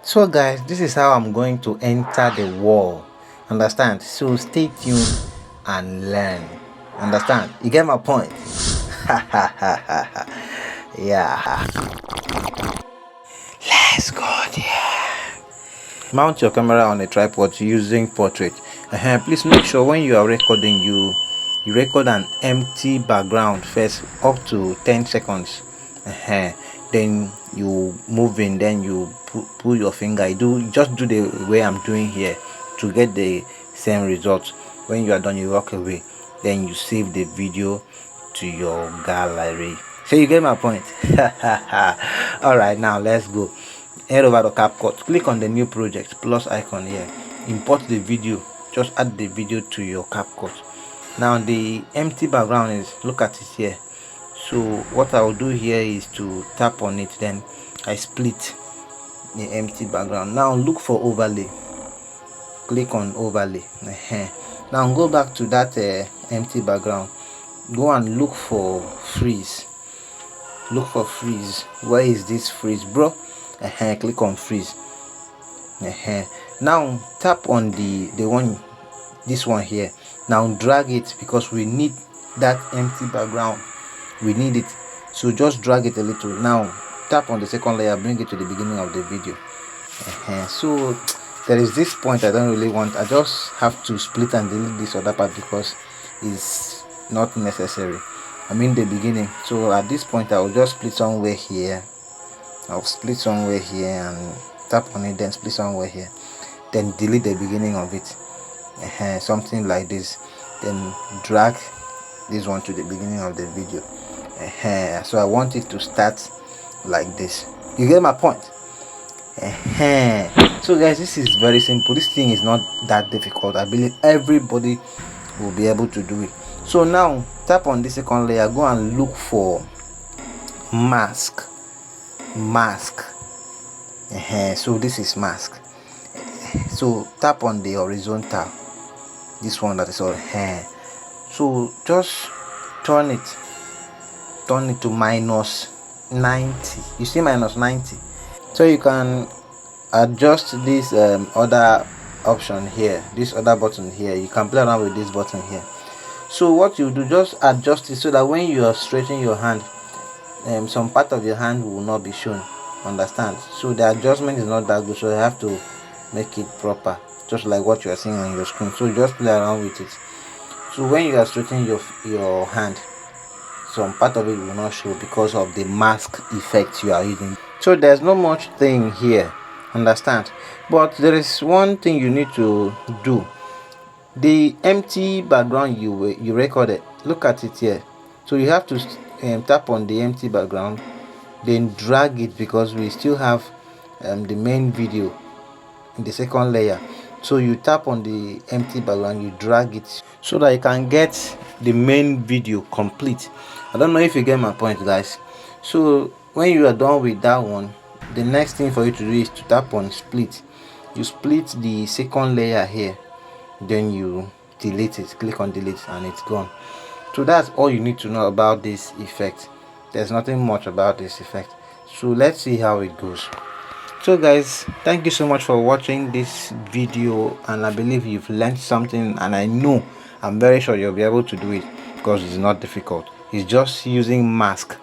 So guys, this is how I'm going to enter the wall. Understand? So stay tuned and learn. Understand? You get my point? Yeah. Let's go there. Mount your camera on a tripod using portrait. Please make sure when you are recording, you record an empty background first up to 10 seconds. Then you move in, then you pull your finger. Just do the way I'm doing here to get the same result. When you are done, you walk away, then you save the video to your gallery. So you get my point. All right, now let's go. Head over to Capcut, click on the new project plus icon here, import the video, just add the video to your Capcut. Now the empty background is, look at it here. So what I will do here is to tap on it, then I split the empty background. Now look for overlay, click on overlay. Now go back to that empty background, go and look for freeze. Look for freeze. Where is this freeze, bro? Click on freeze. Now tap on the one, this one here. Now drag it, because we need that empty background, we need it. So just drag it a little. Now tap on the second layer, bring it to the beginning of the video. So there is this point I don't really want. I just have to split and delete this other part because it's not necessary. I mean the beginning. So at this point I will just split somewhere here. I'll split somewhere here and tap on it, then split somewhere here, then delete the beginning of it. Something like this. Then drag this one to the beginning of the video. So I want it to start like this. You get my point? So guys, this is very simple. This thing is not that difficult. I believe everybody will be able to do it. So now tap on the second layer, go and look for mask. So this is mask. So tap on the horizontal, this one that is all hair. So just turn it to -90. You see -90. So you can adjust this other option here, this other button here. You can play around with this button here. So what you do, just adjust it so that when you are stretching your hand, some part of your hand will not be shown. Understand? So the adjustment is not that good, so you have to make it proper, just like what you are seeing on your screen. So just play around with it. So when you are stretching your hand, some part of it will not show because of the mask effect you are using. So there's not much thing here, understand? But there is one thing you need to do. The empty background you recorded, look at it here. So you have to tap on the empty background, then drag it, because we still have the main video in the second layer. So you tap on the empty background, you drag it so that you can get the main video complete. I don't know if you get my point, guys. So when you are done with that one, the next thing for you to do is to tap on split. You split the second layer here, then you delete it, click on delete, and it's gone. So that's all you need to know about this effect. There's nothing much about this effect. So let's see how it goes. So guys, thank you so much for watching this video, and I believe you've learned something, and I'm very sure you'll be able to do it, because it's not difficult. It's just using mask.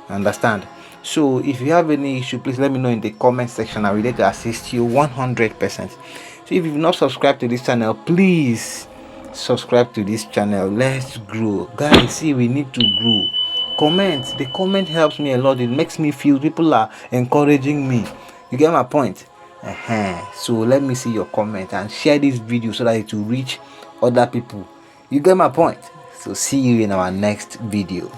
Understand? So if you have any issue, please let me know in the comment section. I'm ready to assist you 100%. So if you've not subscribed to this channel, please subscribe to this channel. Let's grow, guys. See, we need to grow. Comment. The comment helps me a lot. It makes me feel people are encouraging me. You get my point? So let me see your comment and share this video so that it will reach other people. You get my point? So see you in our next video.